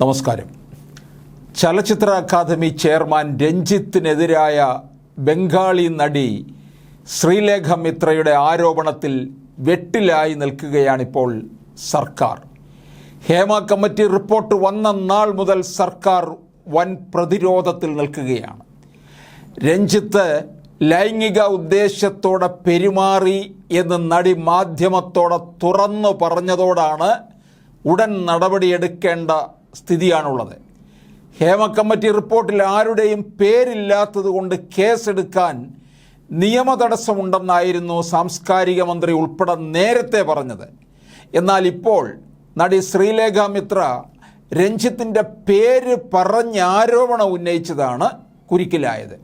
നമസ്കാരം. ചലച്ചിത്ര academy chairman രഞ്ജിത്തിനെതിരായ Bengali നടി ശ്രീലേഖ മിത്രയുടെ ആരോപണത്തിൽ വെട്ടിലായി നിൽക്കുകയാണിപ്പോൾ സർക്കാർ. ഹേമ കമ്മിറ്റി റിപ്പോർട്ട് വന്ന നാൾ മുതൽ സർക്കാർ വൻ പ്രതിരോധത്തിൽ നിൽക്കുകയാണ്. രഞ്ജിത്ത് ലൈംഗിക ഉദ്ദേശത്തോടെ പെരുമാറി എന്ന് നടി മാധ്യമത്തോടെ തുറന്നു പറഞ്ഞതോടാണ് ഉടൻ നടപടിയെടുക്കേണ്ട സ്ഥിതിയാണുള്ളത്. ഹേമ കമ്മിറ്റി റിപ്പോർട്ടിൽ ആരുടെയും പേരില്ലാത്തതുകൊണ്ട് കേസെടുക്കാൻ നിയമ തടസ്സമുണ്ടെന്നായിരുന്നു സാംസ്കാരിക മന്ത്രി ഉൾപ്പെടെ നേരത്തെ പറഞ്ഞത്. എന്നാൽ ഇപ്പോൾ നടി ശ്രീലേഖ മിത്ര രഞ്ജിത്തിൻ്റെ പേര് പറഞ്ഞ് ആരോപണം ഉന്നയിച്ചതാണ് കുരുക്കിലായത്.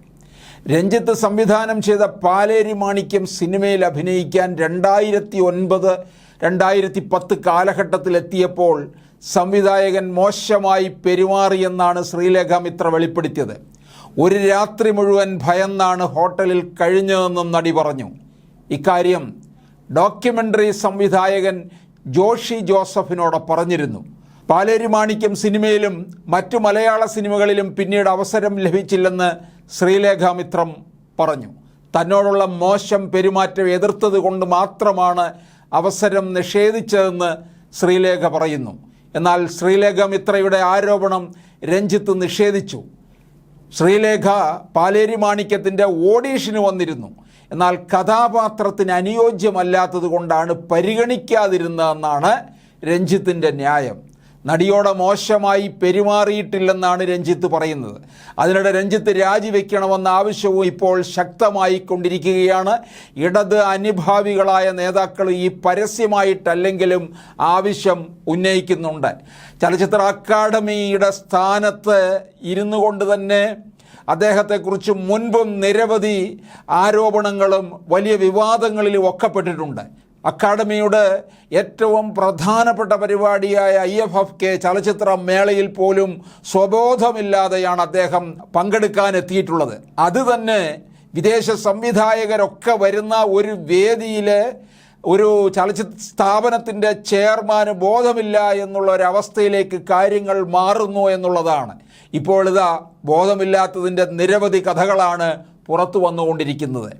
രഞ്ജിത്ത് സംവിധാനം ചെയ്ത പാലേരി മാണിക്യം സിനിമയിൽ അഭിനയിക്കാൻ 2009-2010 കാലഘട്ടത്തിലെത്തിയപ്പോൾ സംവിധായകൻ മോശമായി പെരുമാറിയെന്നാണ് ശ്രീലേഖ മിത്ര വെളിപ്പെടുത്തിയത്. ഒരു രാത്രി മുഴുവൻ ഭയന്നാണ് ഹോട്ടലിൽ കഴിഞ്ഞതെന്നും നടി പറഞ്ഞു. ഇക്കാര്യം ഡോക്യുമെൻ്ററി സംവിധായകൻ ജോഷി ജോസഫിനോട് പറഞ്ഞിരുന്നു. പാലേരി മാണിക്യം സിനിമയിലും മറ്റു മലയാള സിനിമകളിലും പിന്നീട് അവസരം ലഭിച്ചില്ലെന്ന് ശ്രീലേഖ മിത്രം പറഞ്ഞു. തന്നോടുള്ള മോശം പെരുമാറ്റം എതിർത്തത് കൊണ്ട് മാത്രമാണ് അവസരം നിഷേധിച്ചതെന്ന് ശ്രീലേഖ പറയുന്നു. എന്നാൽ ശ്രീലേഖ മിത്രയുടെ ആരോപണം രഞ്ജിത്ത് നിഷേധിച്ചു. ശ്രീലേഖ പാലേരി മാണിക്യത്തിൻ്റെ ഓഡീഷന് വന്നിരുന്നു. എന്നാൽ കഥാപാത്രത്തിന് അനുയോജ്യമല്ലാത്തത് കൊണ്ടാണ് പരിഗണിക്കാതിരുന്നതെന്നാണ് രഞ്ജിത്തിൻ്റെ ന്യായം. നടിയോടെ മോശമായി പെരുമാറിയിട്ടില്ലെന്നാണ് രഞ്ജിത്ത് പറയുന്നത്. അതിനിടെ രഞ്ജിത്ത് രാജിവെക്കണമെന്ന ആവശ്യവും ഇപ്പോൾ ശക്തമായി കൊണ്ടിരിക്കുകയാണ്. ഇടത് അനുഭാവികളായ നേതാക്കൾ ഈ പരസ്യമായിട്ടല്ലെങ്കിലും ആവശ്യം ഉന്നയിക്കുന്നുണ്ട്. ചലച്ചിത്ര അക്കാദമിയുടെ സ്ഥാനത്ത് ഇരുന്നു കൊണ്ട് തന്നെ അദ്ദേഹത്തെക്കുറിച്ച് മുൻപും നിരവധി ആരോപണങ്ങളും വലിയ വിവാദങ്ങളിലും ഒക്കെ പെട്ടിട്ടുണ്ട്. അക്കാദമിയുടെ ഏറ്റവും പ്രധാനപ്പെട്ട പരിപാടിയായ IFFK ചലച്ചിത്ര മേളയിൽ പോലും സ്വബോധമില്ലാതെയാണ് അദ്ദേഹം പങ്കെടുക്കാനെത്തിയിട്ടുള്ളത്. അത് തന്നെ വിദേശ സംവിധായകരൊക്കെ വരുന്ന ഒരു വേദിയിൽ ഒരു ചലച്ചിത്ര സ്ഥാപനത്തിൻ്റെ ചെയർമാന് ബോധമില്ല എന്നുള്ള ഒരവസ്ഥയിലേക്ക് കാര്യങ്ങൾ മാറുന്നു എന്നുള്ളതാണ്. ഇപ്പോൾ ഇതാ ബോധമില്ലാത്തതിൻ്റെ നിരവധി കഥകളാണ് പുറത്തു വന്നുകൊണ്ടിരിക്കുന്നത്.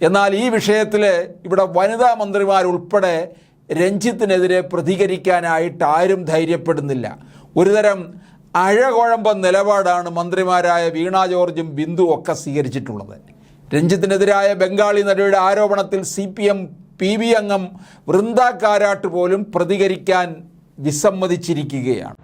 എന്നാൽ ഈ വിഷയത്തിൽ ഇവിടെ വനിതാ മന്ത്രിമാരുൾപ്പെടെ രഞ്ജിത്തിനെതിരെ പ്രതികരിക്കാനായിട്ട് ആരും ധൈര്യപ്പെടുന്നില്ല. ഒരുതരം അഴകുഴമ്പ നിലപാടാണ് മന്ത്രിമാരായ വീണ ജോർജും ബിന്ദു ഒക്കെ സ്വീകരിച്ചിട്ടുള്ളത്. രഞ്ജിത്തിനെതിരായ ബംഗാളി നടിയുടെ ആരോപണത്തിൽ CPM PB അംഗം വൃന്ദ കാരാട്ട് പോലും പ്രതികരിക്കാൻ വിസമ്മതിച്ചിരിക്കുകയാണ്.